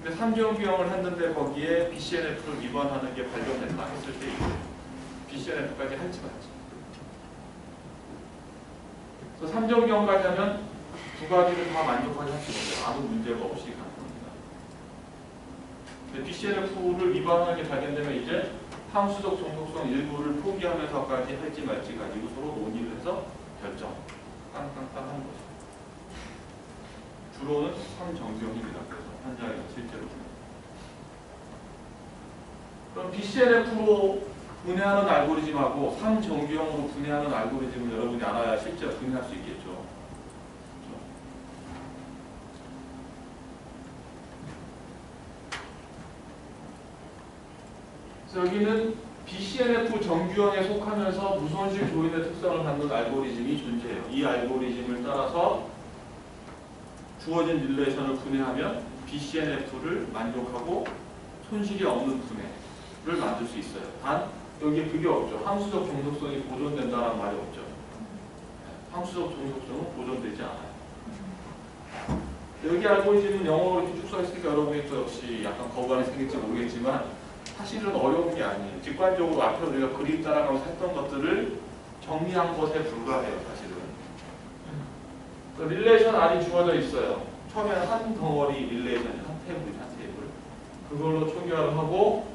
근데 3정규형을 했는데 거기에 BCNF를 위반하는 게 발견됐다 했을 때 BCNF까지 할지 말지. 그래서 3정규형까지 하면 두 가지를 다 만족하게 할 수 있는데 아무 문제가 없이 가는 겁니다. 근데 BCNF를 위반하는 게 발견되면 이제 함수적 종속성 일부를 포기하면서까지 할지 말지 가지고 서로 논의를 해서 결정. 깡깡깡 하는 거죠. 주로는 3정규형입니다. 그래서 현장에서 실제로. 그럼 BCNF로 분해하는 알고리즘하고 3정규형으로 분해하는 알고리즘을 여러분이 알아야 실제 분해할 수 있겠죠. 그래서 여기는 BCNF 정규형에 속하면서 무손실 조인의 특성을 갖는 알고리즘이 존재해요. 이 알고리즘을 따라서 주어진 릴레이션을 분해하면 BCNF를 만족하고 손실이 없는 분해를 만들 수 있어요. 단 여기에 그게 없죠. 함수적 종속성이 보존된다는 말이 없죠. 함수적 종속성은 보존되지 않아요. 여기 알고리즘은 영어로 이렇게 쭉 써있으니까 여러분이 또 역시 약간 거부감이 생길지 모르겠지만 사실은 어려운 게 아니에요. 직관적으로 앞에서 우리가 그림 따라가면서 했던 것들을 정리한 것에 불과해요. 사실은. 릴레이션 R이 주어져 있어요. 처음에는 한 덩어리 릴레이션, 한 테이블. 그걸로 초기화를 하고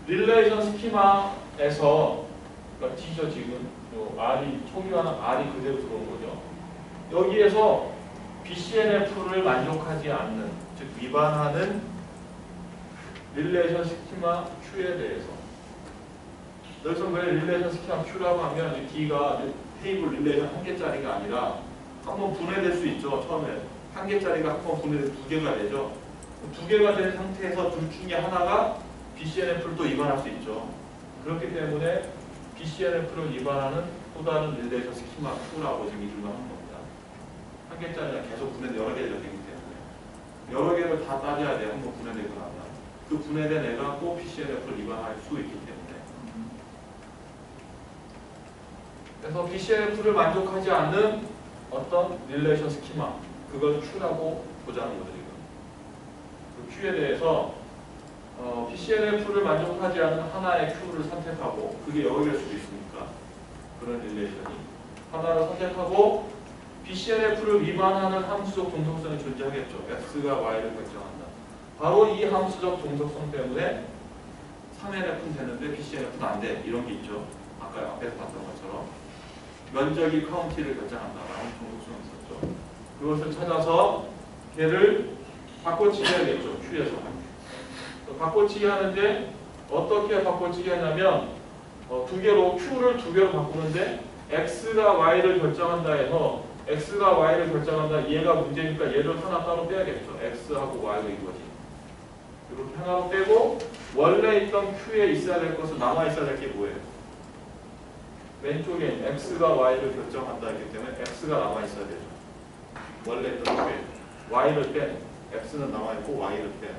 릴레이션 스키마에서 그러니까 D죠 지금. 요 R이 초기화는 R이 그대로 들어온 거죠. 여기에서 BCNF를 만족하지 않는, 즉 위반하는 릴레이션 스키마 Q에 대해서 여기서 왜 릴레이션 스키마 Q라고 하면 D가 테이블 릴레이션 한 개짜리가 아니라 한번 분해될 수 있죠. 처음에 한 개짜리가 한번 분해돼서 두 개가 되죠. 두 개가 된 상태에서 둘 중에 하나가 BCNF를 또 위반할 수 있죠. 그렇기 때문에 BCNF를 위반하는 또 다른 릴레이션 스키마 Q라고 지금 이름을 하는 겁니다. 한 개짜리가 계속 분해 여러 개가 되기 때문에 여러 개를 다 따져야 돼요. 한번 분해되고 나면 그 분해된 애가 또 BCNF를 위반할 수 있기 때문에. 그래서 BCNF를 만족하지 않는 어떤 릴레이션 스키마, 그걸 Q라고 보자는 거죠. 지금 그 Q에 대해서 BCNF를 만족하지 않는 하나의 Q를 선택하고, 그게 여러 개일 수도 있으니까 그런 릴레이션이 하나를 선택하고 BCNF를 위반하는 함수적 동성성이 존재하겠죠. X가 Y를 결정한다. 바로 이 함수적 동성성 때문에 3NF는 되는데 BCNF는 안 돼. 이런 게 있죠. 아까 앞에서 봤던 것처럼 면적이 카운티를 결정한다라는 동성성이 있었죠. 그것을 찾아서 걔를 바꿔치기 해야겠죠. Q에서. 바꿔치기 하는데 어떻게 바꿔치기 하냐면 두 개로 Q를 두 개로 바꾸는데 X가 Y를 결정한다 해서 X가 Y를 결정한다. 얘가 문제니까 얘를 하나 따로 빼야겠죠. X하고 Y가 이거지. 이렇게 하나로 빼고 원래 있던 Q에 있어야 될 것은 남아 있어야 될 게 뭐예요? 왼쪽에 X가 Y를 결정한다 했기 때문에 X가 남아 있어야 되죠. 원래 있던 Q에 Y를 뺀 X는 남아 있고 Y를 뺀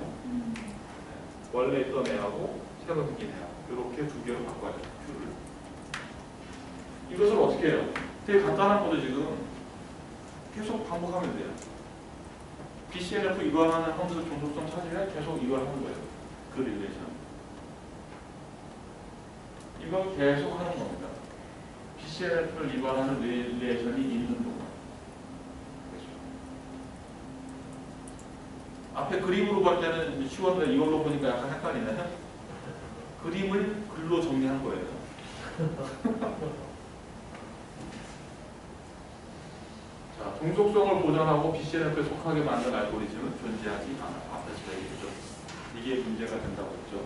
원래 있던 애하고 새로 생긴 애하고 이렇게 두 개로 바꿔야 돼요. Q를. 이것을 어떻게 해요? 되게 간단한 거죠. 지금 계속 반복하면 돼요. BCNF 위반하는 함수적 종속성 찾으면 계속 이걸 하는 거예요. 그 릴레이션. 이걸 계속 하는 겁니다. BCNF를 위반하는 릴레이션이 있는 동안. 그렇죠. 앞에 그림으로 볼 때는 쉬웠는데 이걸로 보니까 약간 헷갈리네요. 그림을 글로 정리한 거예요. 자, 동속성을 보장하고 BCNF에 속하게 만든 알고리즘은 존재하지 않아. 앞에서 얘기했죠. 이게 문제가 된다고 했죠.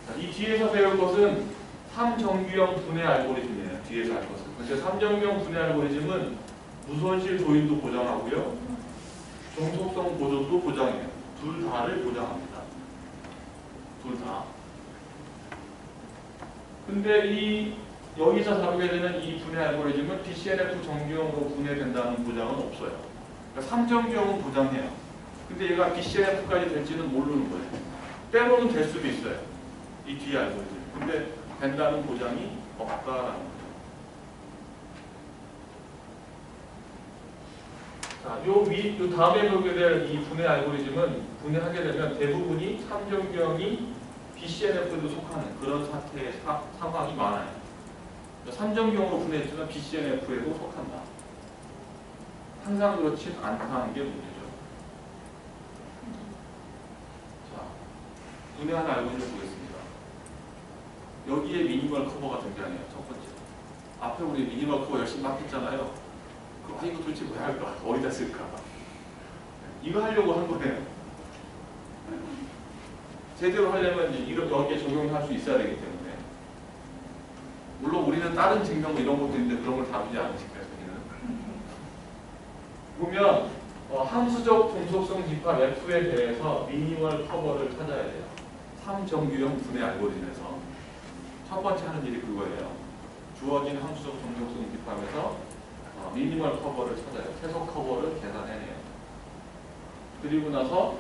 자, 이 뒤에서 배울 것은 3정규형 분해 알고리즘이에요. 뒤에서 할 것은. 근데 3정규형 분해 알고리즘은 무손실 조인도 보장하고요. 종속성 보존도 보장해요. 둘 다를 보장합니다. 둘 다. 근데 여기서 다루게 되는 이 분해 알고리즘은 BCNF 정규형으로 분해된다는 보장은 없어요. 그러니까 3정규형은 보장해요. 근데 얘가 BCNF까지 될지는 모르는 거예요. 때로는 될 수도 있어요. 이 뒤에 알고리즘. 근데 된다는 보장이 없다라는 거죠. 자, 요 다음에 보게 될 이 분해 알고리즘은 분해하게 되면 대부분이 삼정경이 BCNF에도 속하는 그런 사태의 상황이 많아요. 삼정경으로 분해했지만 BCNF에도 속한다. 항상 그렇지 않다는 게 문제죠. 자, 분해하는 알고리즘 보겠습니다. 여기에 미니멀 커버가 등장해요. 첫 번째. 앞에 우리 미니멀 커버 열심히 막 했잖아요. 이거 도대체 왜 할까? 어디다 쓸까? 이거 하려고 한 거예요. 제대로 하려면 여기에 적용할 수 있어야 되기 때문에. 물론 우리는 다른 증명 이런 것도 있는데 그런 걸 다루지 않으실 거예요. 보면 함수적 종속성 집합 F에 대해서 미니멀 커버를 찾아야 돼요. 3정규형 분해 알고리즘에서 첫 번째 하는 일이 그거예요. 주어진 함수적 종속성 집합에서 미니멀 커버를 찾아요. 최소 커버를 계산해내요. 그리고 나서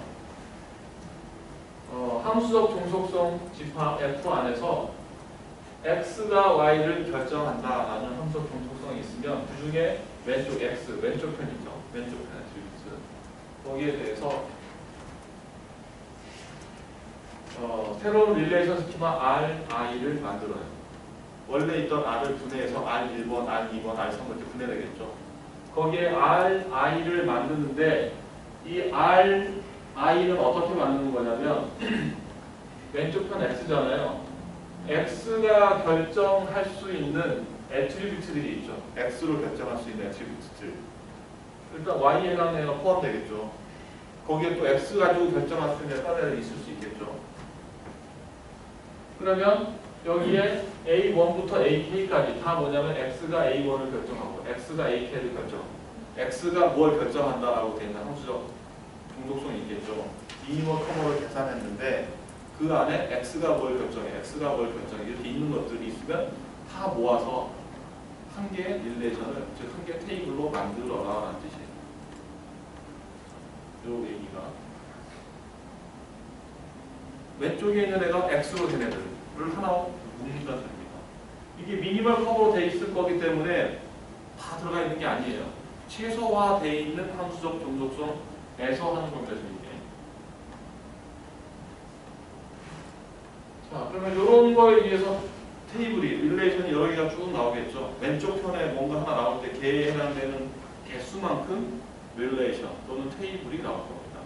함수적 종속성 집합 F 안에서 X가 Y를 결정한다라는 함수적 종속성이 있으면 그 중에 왼쪽 X, 왼쪽 편이죠. 왼쪽 편 애트리뷰트. 거기에 대해서 새로운 릴레이션 스키마 RI를 만들어요. 원래 있던 R을 분해해서 R1번, R2번, R3번 이렇게 분해되겠죠. 거기에 RI를 만드는데 이 RI는 어떻게 만드는 거냐면 왼쪽 편 X잖아요. X가 결정할 수 있는 애트리뷰트들이 있죠. X로 결정할 수 있는 애트리뷰트들. 일단 Y에 해당되는 애가 포함되겠죠. 거기에 또 X 가지고 결정할 수 있는 다른 애들이 있을 수 있겠죠. 그러면 여기에 A1부터 AK까지 다 뭐냐면 X가 A1을 결정하고 X가 AK를 결정하고 X가 뭘 결정한다라고 되어 있는 함수적 중독성이 있겠죠. 미니멀 커버를 계산했는데 그 안에 X가 뭘 결정해, X가 뭘 결정해 이렇게 있는 것들이 있으면 다 모아서 한 개의 릴레이션을, 즉 한 개의 테이블로 만들어라 라는 뜻이에요. 요 얘기가 왼쪽에 있는 애가 X로 된 애들을 하나 묶는다는 소리입니다. 이게 미니멀 커버로 돼 있을 거기 때문에 다 들어가 있는 게 아니에요. 최소화되어 있는 함수적 종속성에서 하는 겁니다. 이게. 자, 그러면 이런 거에 의해서 테이블이, 릴레이션이 여러 개가 쭉 나오겠죠. 왼쪽 편에 뭔가 하나 나올 때 개에 해당되는 개수만큼 릴레이션 또는 테이블이 나올 겁니다.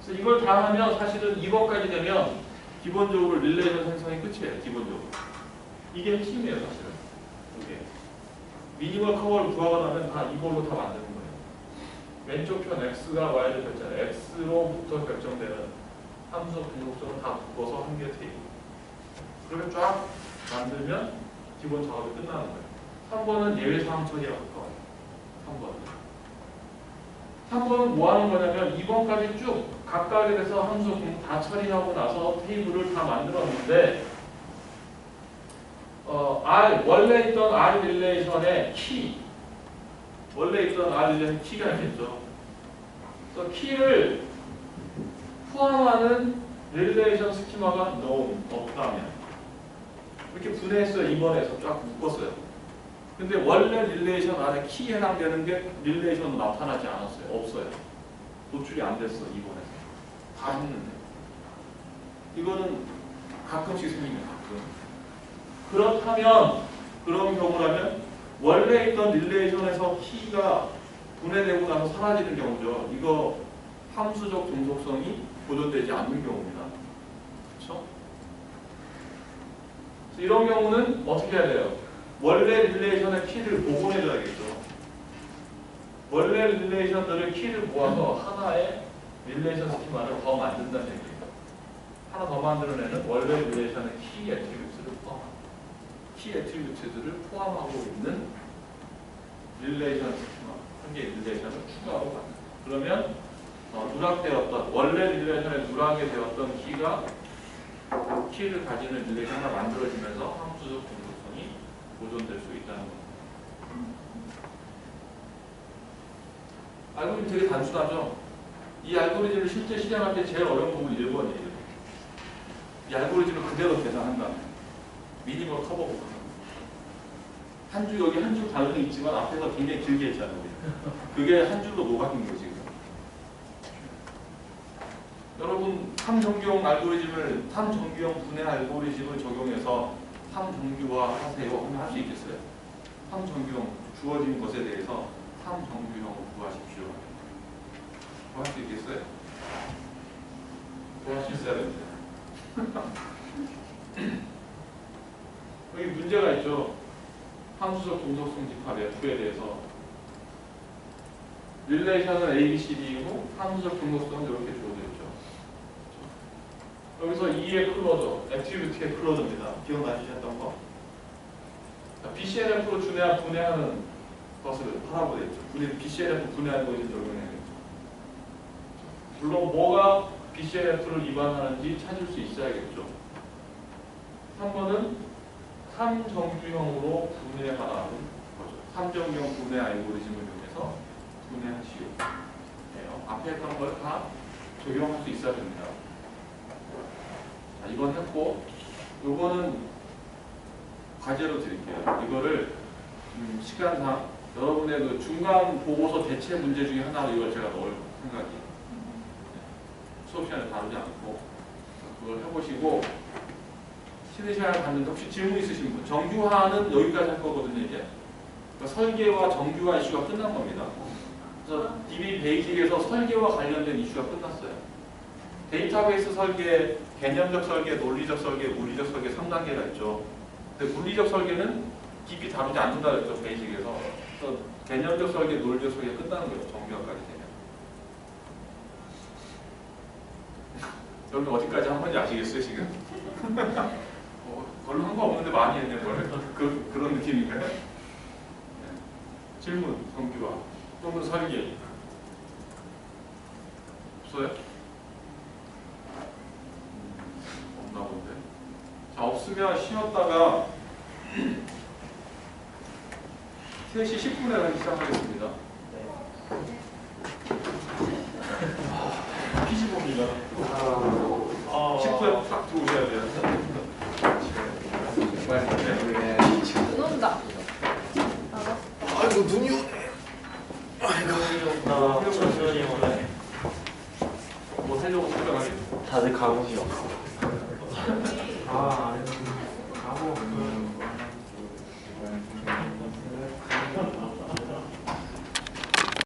그래서 이걸 다 하면 사실은 2번까지 되면 기본적으로 릴레이션 생성이 끝이에요. 기본적으로. 이게 핵심이에요. 사실은. 이게. 미니멀 커버를 구하고 나면 다 이걸로 다 만드는 거예요. 왼쪽 편 X가 Y를 결정해요. X로부터 결정되는 함수적 중독성을 다 묶어서 한 개의 테이블. 그렇게 쫙 만들면 기본 작업이 끝나는 거예요. 3번은 예외사항 처리라고 가까워요. 3번은 뭐 하는 거냐면 2번까지 쭉 각각에 대해서 함수 다 처리하고 나서 테이블을 다 만들었는데 원래 있던 R 릴레이션의 키, 원래 있던 R 릴레이션 키가 있겠죠. 그래서 키를 포함하는 릴레이션 스키마가 없다면 이렇게 분해했어요. 2번에서 쫙 묶었어요. 근데 원래 릴레이션 안에 키에 해당되는 게 릴레이션으로 나타나지 않았어요. 없어요. 도출이 안 됐어. 2번에서. 다 했는데. 이거는 가끔씩 생깁니다. 가끔. 그렇다면 그런 경우라면 원래 있던 릴레이션에서 키가 분해되고 나서 사라지는 경우죠. 이거 함수적 종속성이 보존되지 않는 경우입니다. 그렇죠? 이런 경우는 어떻게 해야 돼요? 원래 릴레이션의 키를 복원해줘야겠죠. 원래 릴레이션들을 키를 모아서 하나의 릴레이션 스키마를 더 만든다는 얘기예요. 하나 더 만들어내는 원래 릴레이션의 키 애트리뷰트를 키 애트리뷰트들을 포함하고 있는 릴레이션 스키마, 한 개의 릴레이션을 추가하고 만든다. 그러면 누락되었던, 원래 릴레이션에 누락이 되었던 키가 그 키를 가지는 릴레이션 하나 만들어지면서 함수적 종속성이 보존될 수 있다는 겁니다. 알고리즘 되게 단순하죠? 이 알고리즘을 실제 실행할 때 제일 어려운 부분이 1번이에요. 이 알고리즘을 그대로 계산한다. 미니멀 커버 부분. 한 줄, 여기 한 줄 다른 게 있지만 앞에서 굉장히 길게 했잖아요. 그게 한 줄로 녹아든 거지. 여러분 3정규형 알고리즘을 3정규형 분해 알고리즘을 적용해서 3정규화 하세요 하면 할 수 있겠어요? 3정규형 주어진 것에 대해서 3정규형을 구하십시오. 구할 수 있겠어요? 구할 수 있어야 됩니다. 여기 문제가 있죠. 함수적 동적성 집합 F에 대해서 릴레이션은 A, B, C, D이고 함수적 동적성은 이렇게 주어져 있죠. 여기서 E의 클로저, 액티비티의 클로저입니다. 기억나시셨던 거? BCNF로 분해하는 것을 하라고 되어 있죠. BCNF 분해하는 것을 적용해야겠죠. 물론 뭐가 BCNF를 위반하는지 찾을 수 있어야겠죠. 3번은 3정규형으로 분해하라는 거죠. 3정규형 분해 알고리즘을 이용해서 분해하시오. 앞에 했던 걸 다 적용할 수 있어야 됩니다. 자, 이건 했고, 요거는 과제로 드릴게요. 이거를 시간상 여러분의 그 중간 보고서 대체 문제 중에 하나로 이걸 제가 넣을 생각이 수업 시간에 다루지 않고 그걸 해보시고 쉬는 시간을 갖는데 혹시 질문 있으신 분? 정규화는 여기까지 할 거거든요. 이제 그러니까 설계와 정규화 이슈가 끝난 겁니다. 그래서 DB 베이직에서 설계와 관련된 이슈가 끝났어요. 데이터베이스 설계, 개념적 설계, 논리적 설계, 물리적 설계 3단계가 있죠. 근데 물리적 설계는 깊이 다루지 않는다 그랬죠. 베이직에서. 그래서 개념적 설계, 논리적 설계가 끝나는 거예요. 정규화까지 되면. 여러분 어디까지 한 건지 아시겠어요 지금? 별로 한 거 없는데 많이 했네 뭘. 그런 느낌인가요? 네. 질문, 정규화 또는 설계 없어요? 없나 본데. 자, 없으면 쉬었다가 3시 10분에 다시 시작하겠습니다. 피지봅니다. 10분에 딱 들어오셔야 돼요. 눈 온다. 아이고 눈이 오네. 아이고 천천히 오네. 뭐 하려고 생각하게? 다들 감옥이 없어. 아,